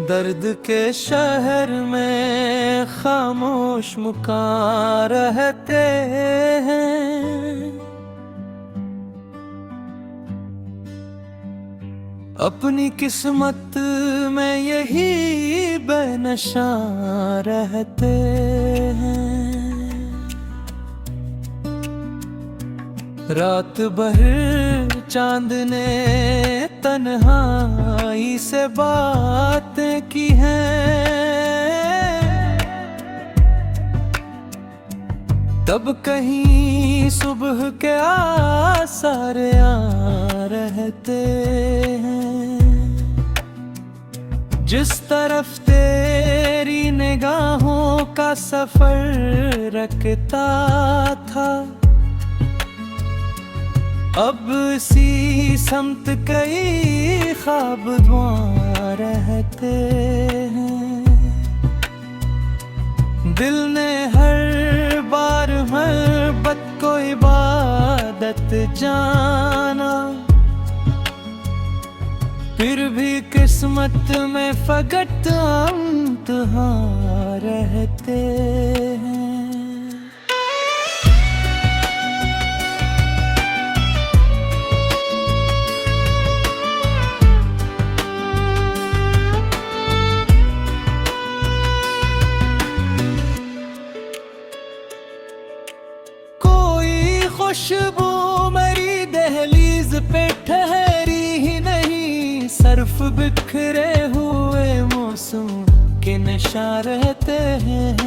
दर्द के शहर में खामोश मुका रहते हैं। अपनी किस्मत में यही बेनशा रहते हैं। रात भर चांद ने तन्हाई से बातें की हैं, तब कहीं सुबह के आसार आ रहते हैं। जिस तरफ तेरी निगाहों का सफर रखता था, अब इसी समत कई ख्वाब दुआ रहते हैं। दिल ने हर बार मोहब्बत को इबादत जाना, फिर भी किस्मत में फकत इम्तिहान रहते हैं। खुशबू मेरी दहलीज पे ठहरी ही नहीं, सर्फ बिखरे हुए मौसम के नशा रहते हैं।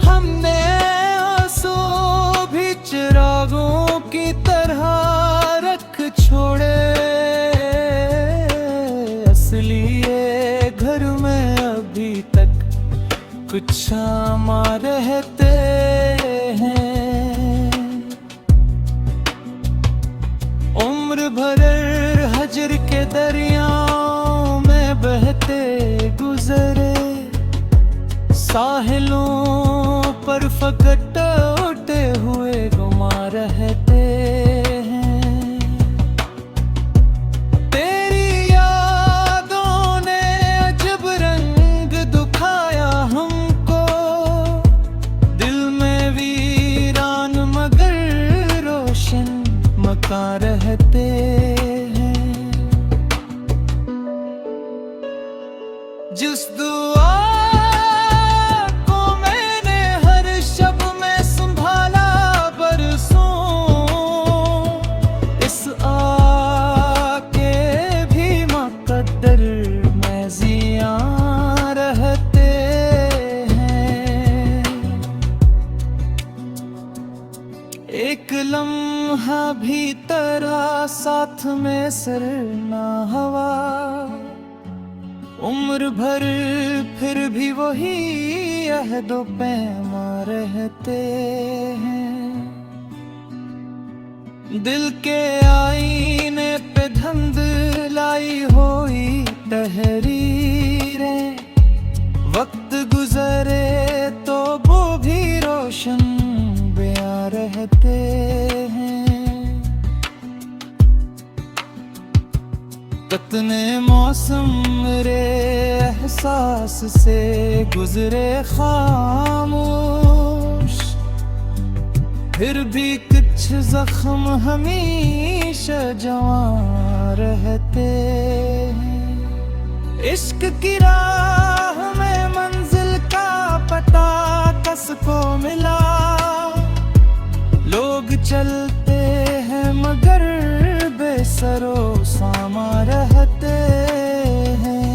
हमने आंसू भी चिरागों की तरह रख छोड़े, असली ये घर में अभी तक कुछ शामा रहते हैं। उम्र भर हजर के दरियाओं में बहते गुजरे, साहिलों पर फकत उठे हुए गुमा रहते हैं। तेरी यादों ने अजब रंग दुखाया हमको, दिल में वीरान मगर रोशन मकान रहते हैं। जिस दुआ को मैंने हर शब में संभाला बरसों, इस आके भी मुकद्दर में जियां रहते हैं। एक लम्हा भी तेरा साथ में सर ना हवा, उम्र भर फिर भी वही अहदो पैमा रहते हैं। दिल के आईने पे धुंधलाई हुई तहरीरें, वक्त गुजरे तो वो भी रोशन बयां रहते हैं। कितने मौसम मेरे एहसास से गुजरे खामोश, फिर भी कुछ जख्म हमेशा जवां रहते हैं। इश्क की राह में मंजिल का पता कसको मिला, लोग चलते हैं मगर बेसरो सामा रहते हैं।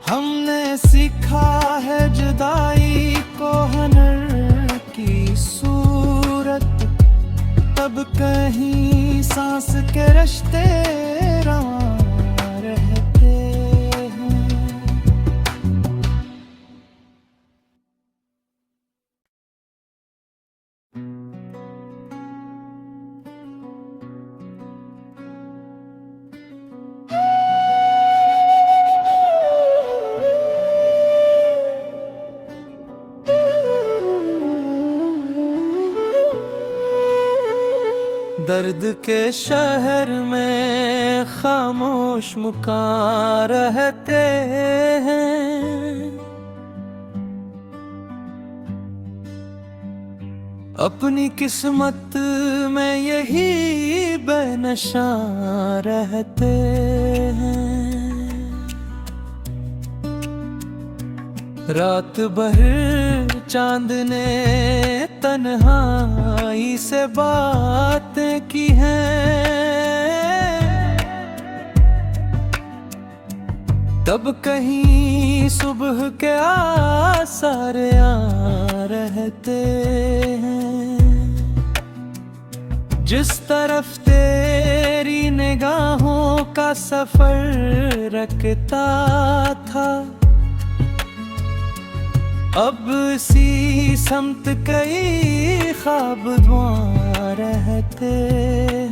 हमने सीखा है जुदाई को हनर की सूरत, तब कहीं सांस के रिश्ते रवां रहते हैं। दर्द के शहर में खामोश मुका रहते हैं, अपनी किस्मत में यही बेनशा रहते हैं। रात भर चांद ने तन्हाई से बातें की हैं, तब कहीं सुबह के आसार आ रहते हैं। जिस तरफ तेरी निगाहों का सफर रखता था, अब सी समत कई ख्वाब धुआं रहते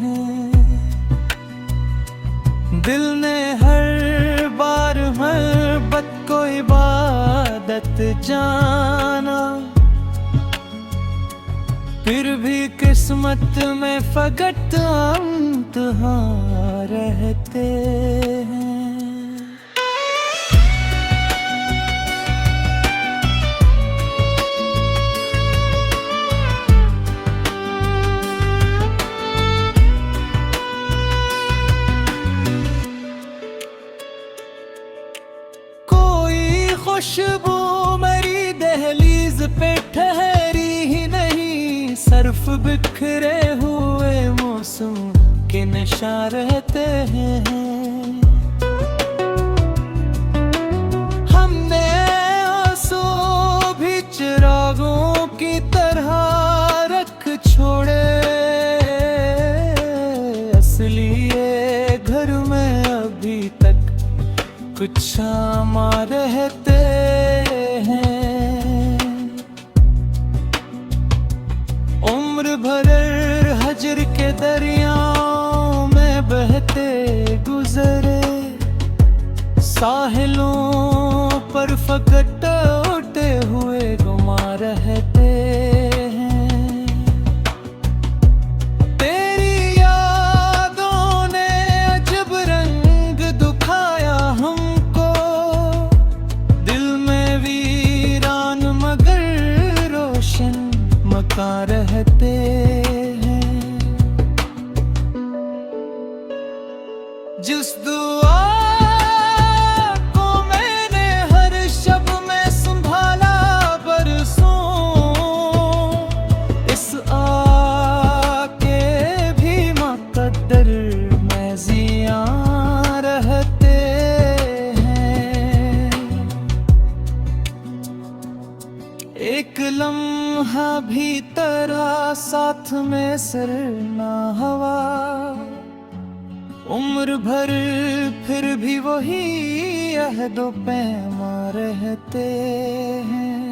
हैं। दिल ने हर बार मोहब्बत को इबादत जाना, फिर भी किस्मत में फकत इम्तिहान रहते हैं। खुशबू मेरी दहलीज पे ठहरी ही नहीं, सर्फ बिखरे हुए मौसम के नशा रहते हैं। हमने आंसू भी चिरागों की तरह रख छोड़े, असली ये घर में अभी तक कुछ शामा रहते हैं। उम्र भर हजर के दरियाओं में बहते गुजरे, साहिलों पर फकट उठे हुए गुमा रहते हैं। तेरी यादों ने अजब रंग दुखाया हमको, दिल में वीरान मगर रोशन मकान रहते हैं। जिस दुआ को मैंने हर शब में संभाला बरसों, इस आके भी मुकद्दर में जियां रहते हैं। एक लम्हा भी तेरा साथ में सर ना हवा, उम्र भर फिर भी वही अहदो पैमा रहते हैं।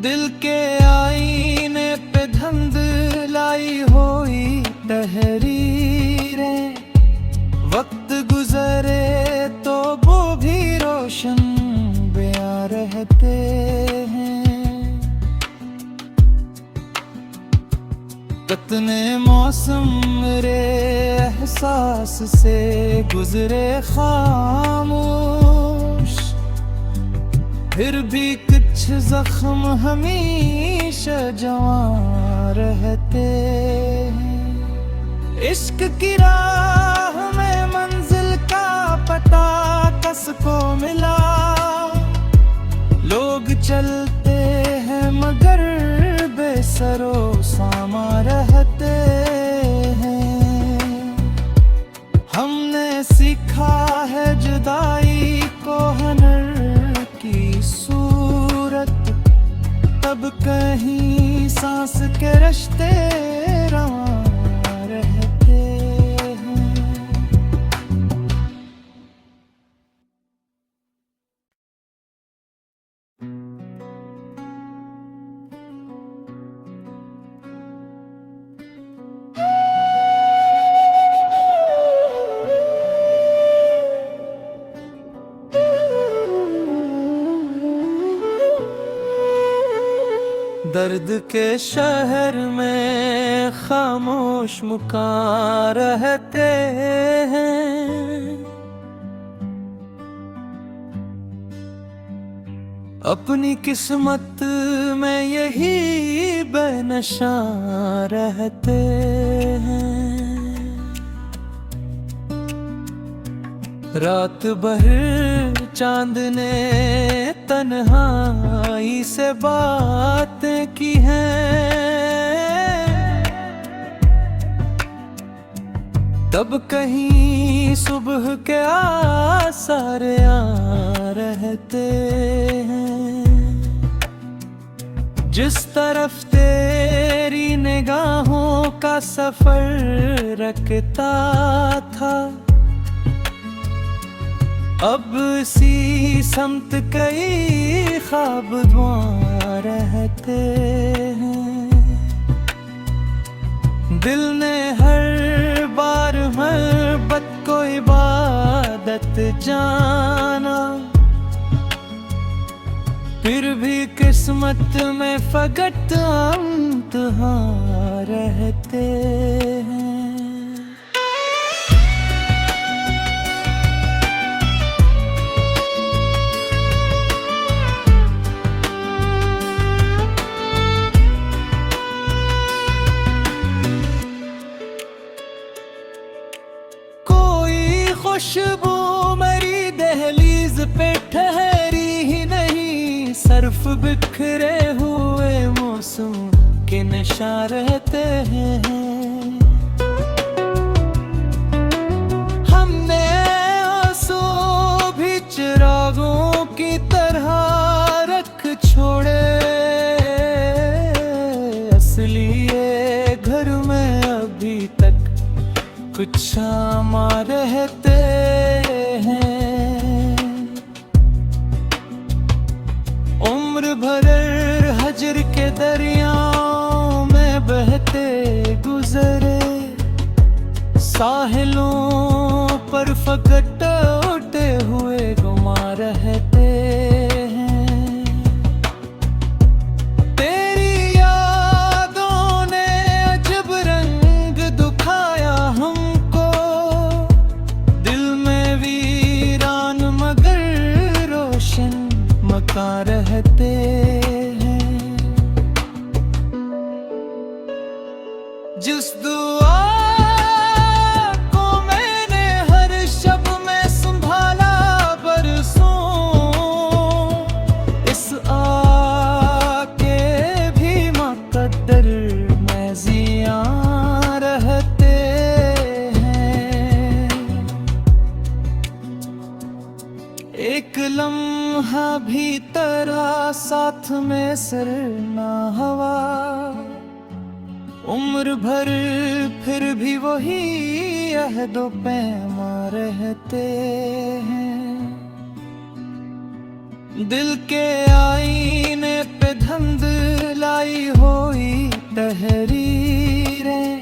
दिल के आईने पे धुंधलाई हुई तहरीरें, वक्त गुजरे तो वो भी रोशन बयां रहते हैं। कितने मौसम मेरे एहसास से गुजरे खामोश, फिर भी कुछ जख्म हमेशा जवां रहते हैं। इश्क की राह में मंजिल का पता कसको मिला, लोग चलते हैं मगर बेसरो सामा रहते हैं। हमने सीखा है जुदाई को हनर की सूरत, तब कहीं सांस के रिश्ते रवां रहते हैं। दर्द के शहर में खामोश मुका रहते हैं। अपनी किस्मत में यही बेनशा रहते हैं। रात भर चांद ने तन्हाई से बातें की हैं। तब कहीं सुबह के आसार आ रहते हैं। जिस तरफ तेरी निगाहों का सफर रखता था, अब इसी समत कई ख्वाब दुआ रहते हैं। दिल ने हर बार मोहब्बत को इबादत जाना, फिर भी किस्मत में फकत इम्तिहान रहते हैं। खुशबू मेरी दहलीज पे ठहरी ही नहीं, सर्फ बिखरे हुए मौसम के नशा रहते हैं। हमने आंसू भी चिरागों की तरह रख छोड़े, असली ये घर में अभी तक कुछ शामा रहते हैं। उम्र भर हजर के दरियाओं में बहते गुजरे, साहिलों पर फकट उठे हुए गुमा रहते हैं। तेरी यादों ने अजब रंग दुखाया हमको, दिल में वीरान मगर रोशन मकान रहते हैं। जिस दुआ को मैंने हर शब में संभाला बरसों, इस आके भी मुकद्दर में जिया रहते हैं। एक लम्हा भी तेरा साथ में सर ना हवा, उम्र भर फिर भी वही अहदो पैमा रहते हैं। दिल के आईने पे धुंधलाई हुई तहरीरें,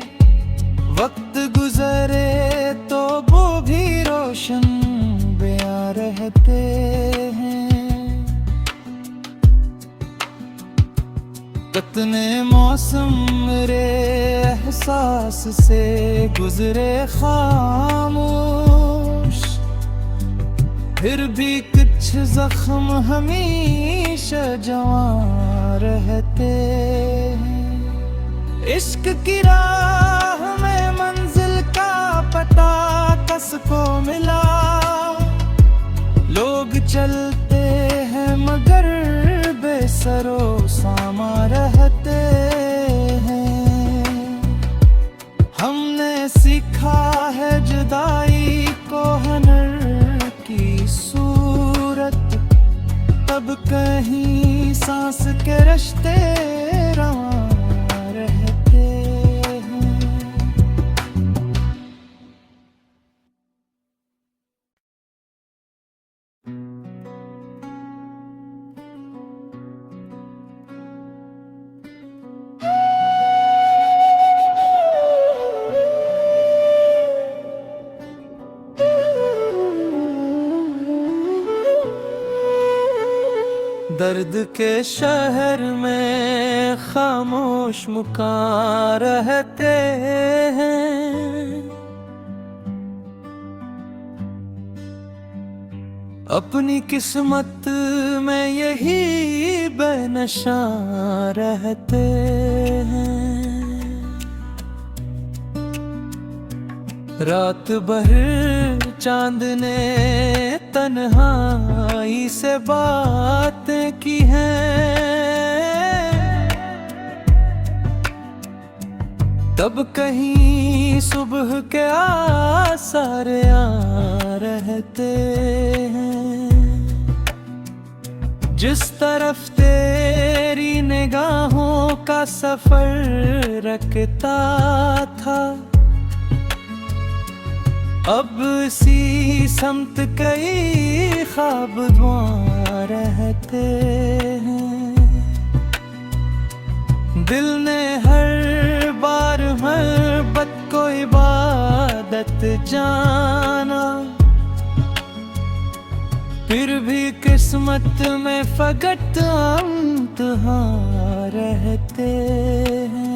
वक्त गुजरे तो वो भी रोशन बयां रहते हैं। कितने मौसम मेरे एहसास से गुजरे खामोश, फिर भी कुछ जख्म हमेशा जवां रहते हैं। इश्क की राह में मंजिल का पता कसको मिला, लोग चलते हैं मगर बेसरो सामा रहते हैं। हमने सीखा है जुदाई को हनर की सूरत, तब कहीं सांस के रिश्ते रवां रहते हैं। दर्द के शहर में खामोश मुका रहते हैं, अपनी किस्मत में यही बेनशा रहते हैं। रात भर चांद ने तन्हाई से बातें की हैं, तब कहीं सुबह के आसार आ रहते हैं। जिस तरफ तेरी निगाहों का सफर रखता था, अब इसी समत कई ख्वाब दुआ रहते हैं। दिल ने हर बार मोहब्बत को इबादत जाना, फिर भी किस्मत में फकत इम्तिहान रहते हैं।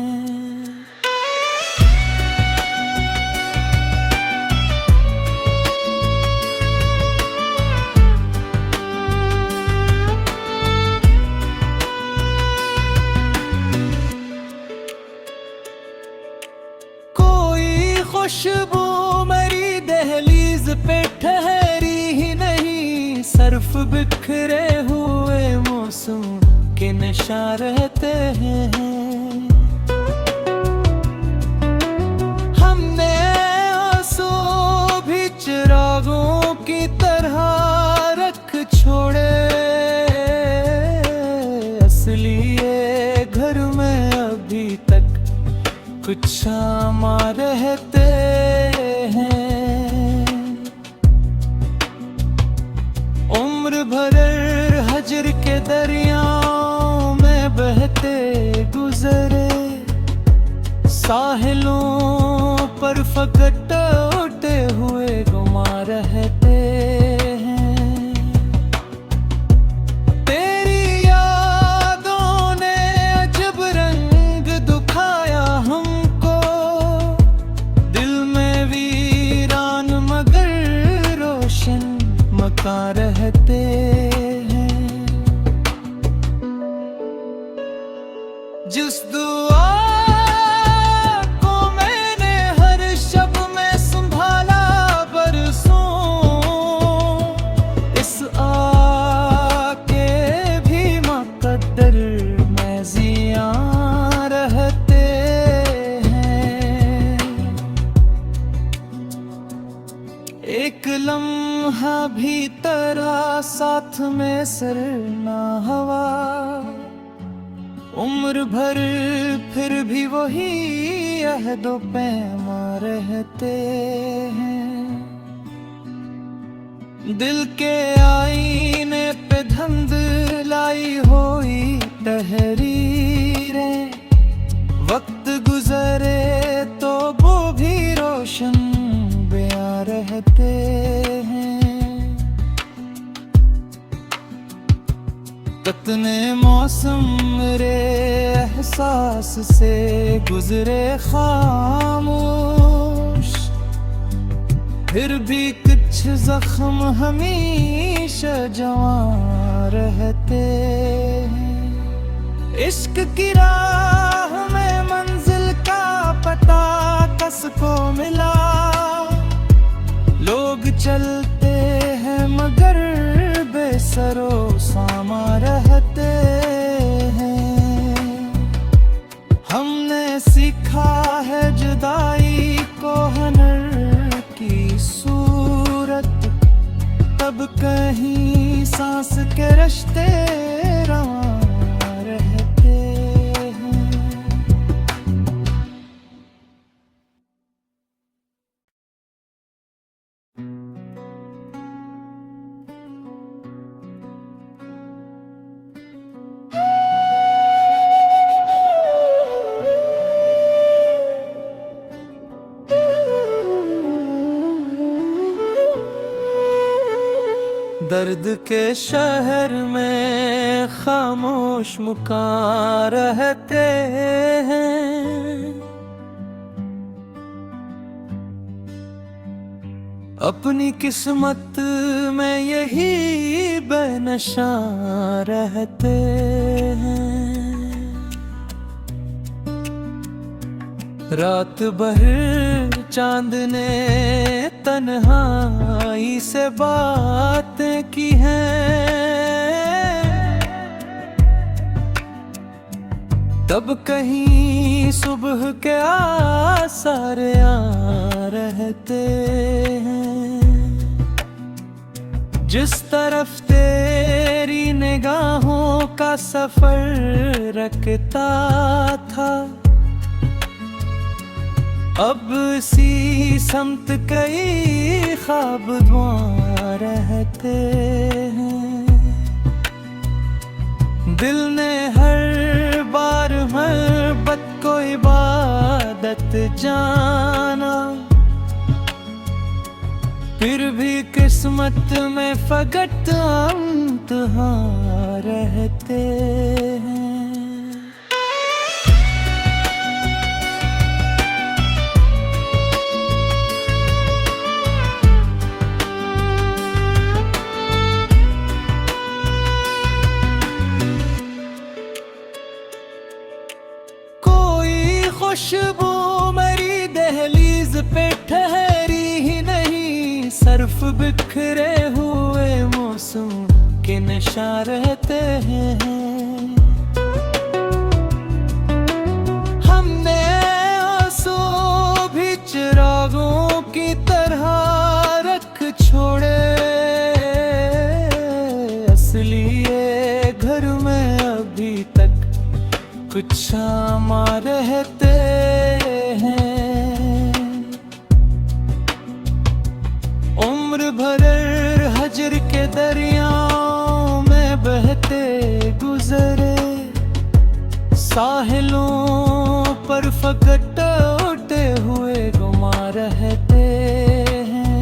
खुशबू मेरी दहलीज पे ठहरी ही नहीं, सर्फ बिखरे हुए मौसम के नशा रहते हैं। हमने आंसू भी चिरागों की तरह रख छोड़े, असली ये घर में अभी तक कुछ शामा रहते हैं। उम्र भर हजर के दरियाओं में बहते गुजरे, साहिलों पर फकत उठे हुए गुमा रहते हैं। तेरी यादों ने अजब रंग दुखाया हमको, दिल में वीरान मगर रोशन मका रहते हैं। जिस दुआ को मैंने हर शब में संभाला बरसों, इस आके भी मुकद्दर में जियां रहते हैं। एक लम्हा भी तेरा साथ में सर ना हवा, उम्र भर फिर भी वही अहदो पैमा रहते हैं। दिल के आईने पे धुंधलाई हुई तहरीरें, वक्त गुजरे तो वो भी रोशन बयां रहते हैं। कितने मौसम मेरे एहसास से गुजरे खामोश, फिर भी कुछ जख्म हमेशा जवां रहते हैं। इश्क की राह में मंजिल का पता कसको मिला, लोग चलते हैं मगर बेसरो सामा रहते हैं। हमने सीखा है जुदाई को हनर की सूरत, तब कहीं सांस के रिश्ते रवां रहते हैं। दर्द के शहर में में खामोश मुका रहते हैं। अपनी किस्मत में यही बेनशा रहते हैं। रात भर चांद ने तन्हाई से बातें की हैं, तब कहीं सुबह के आसार आ रहते हैं। जिस तरफ तेरी निगाहों का सफर रखता था, अब इसी समत कई ख्वाब दुआ रहते हैं। दिल ने हर बार मोहब्बत को इबादत जाना, फिर भी किस्मत में फकत इम्तिहान रहते हैं। खुशबू मेरी दहलीज पे ठहरी ही नहीं, सर्फ बिखरे हुए मौसम के नशा रहते हैं। हमने आंसू भी चिरागों की तरह रख छोड़े, असली ये घर में अभी तक कुछ शामा रहते हैं। उम्र भर हजर के दरियाओं में बहते गुजरे, साहिलों पर फकट उठे हुए गुमा रहते हैं।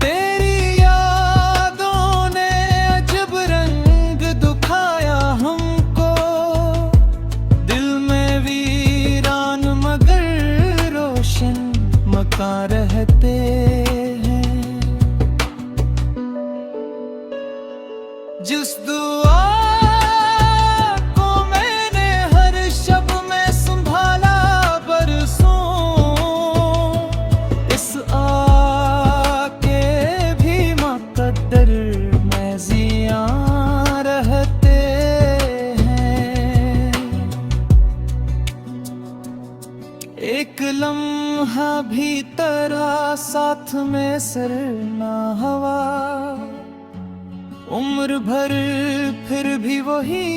तेरी यादों ने अजब रंग दुखाया हमको, दिल में वीरान मगर रोशन मकान रहते हैं। जिस दुआ को मैंने हर शब में संभाला बरसों, इस आके भी मुकद्दर में जियां रहते हैं। एक लम्हा भी तेरा साथ में सर ना हवा, उम्र भर फिर भी वही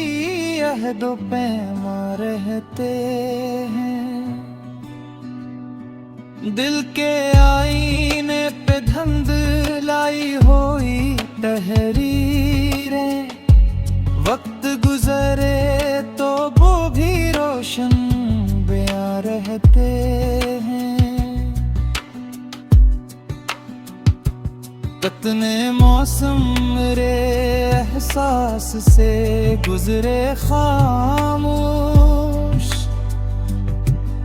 अहदो पैमा रहते हैं। दिल के आईने पे धुंधलाई हुई तहरीरें, वक्त गुजरे तो वो भी रोशन बयां रहते हैं। कितने मौसम मेरे एहसास से गुजरे खामोश,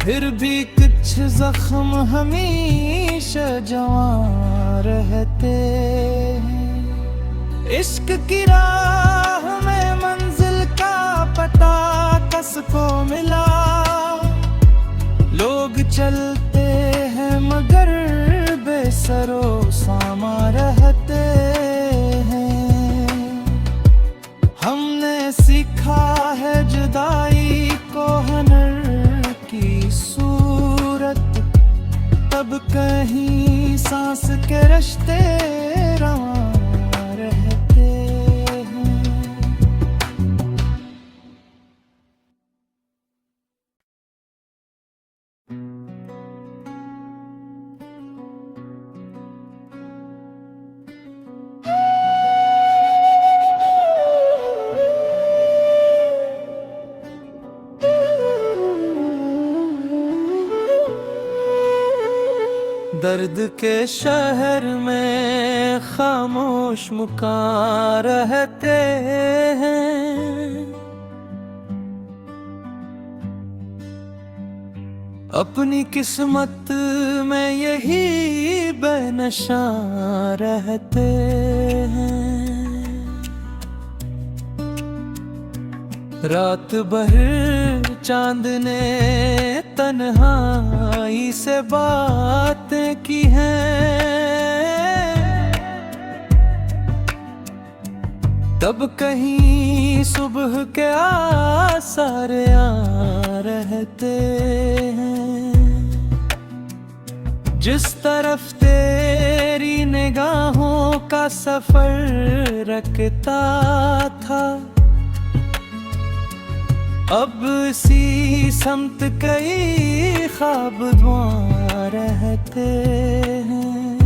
फिर भी कुछ जख्म हमेशा जवां रहते हैं। इश्क की राह में मंजिल का पता कसको मिला, लोग चलते हैं मगर बेसरो सामा रहते हैं। हमने सीखा है जुदाई को हनर की सूरत, तब कहीं सांस के रिश्ते रवां रहते हैं। दर्द के शहर में खामोश मुका रहते हैं, अपनी किस्मत में यही बेनशा रहते हैं। रात भर चांद ने तन्हाई से बातें की हैं, तब कहीं सुबह के आसार आ रहते हैं। जिस तरफ तेरी निगाहों का सफर रखता था, अब इसी समत कई ख्वाब दुआ रहते हैं।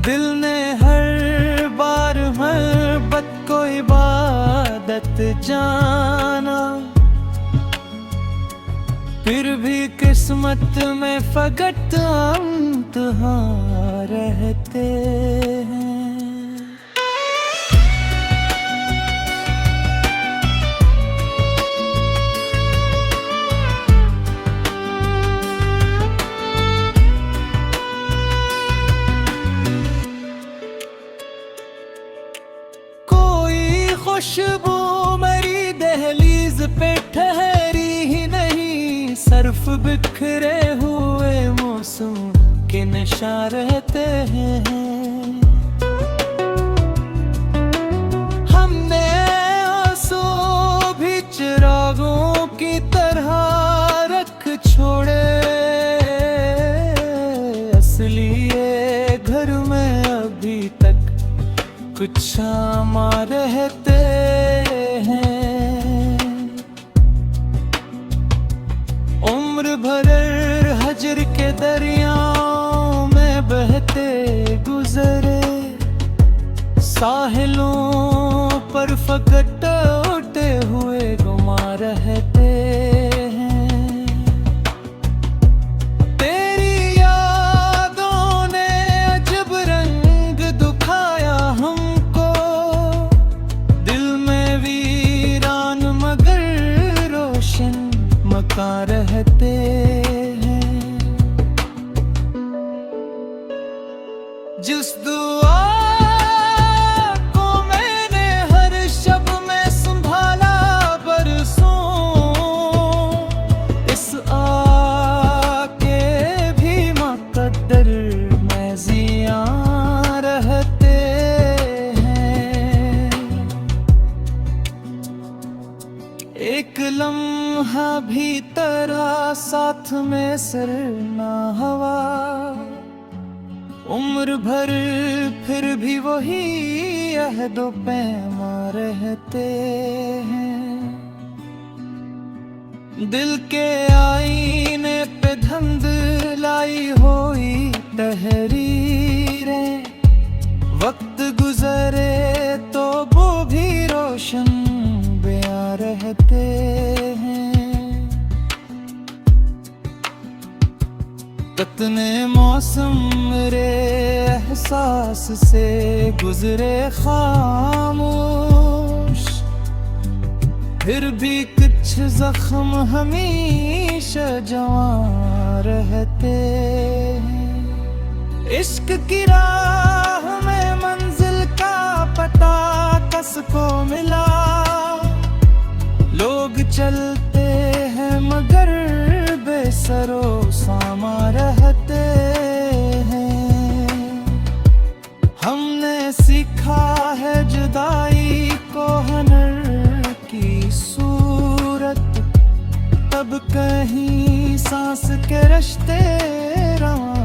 दिल ने हर बार मोहब्बत को इबादत जाना, फिर भी किस्मत में फकत इम्तिहान रहते हैं। खुशबू मेरी दहलीज पे ठहरी ही नहीं, सर्फ बिखरे हुए मौसम के नशा रहते हैं। हमने आंसू भी चिरागों की तरह रख छोड़े, असली ये घर में अभी तक कुछ शामा रहते हैं। उम्र भर हजर के दरियाओं में बहते गुजरे, साहिलों पर फकत उठे हुए गुमा रहते हैं। तेरी यादों ने अजब रंग दुखाया हमको, दिल में वीरान मगर रोशन मकान रहते हैं। जिस दुआ को मैंने हर शब में संभाला बरसों, इस आके भी मुकद्दर में जिया रहते हैं। एक लम्हा भी तेरा साथ में सर ना हवा, उम्र भर फिर भी वही अहदो पैमा रहते हैं। दिल के आईने पे धुंधलाई हुई तहरीरें, वक्त गुजरे तो वो भी रोशन बयां रहते हैं। कितने मौसम मेरे एहसास से गुजरे खामोश, फिर भी कुछ जख्म हमेशा जवां रहते हैं। इश्क की राह में मंजिल का पता कसको मिला, लोग चलते हैं मगर बेसरो सामा रहते हैं। हमने सीखा है जुदाई को हनर की सूरत, तब कहीं सांस के रिश्ते रवां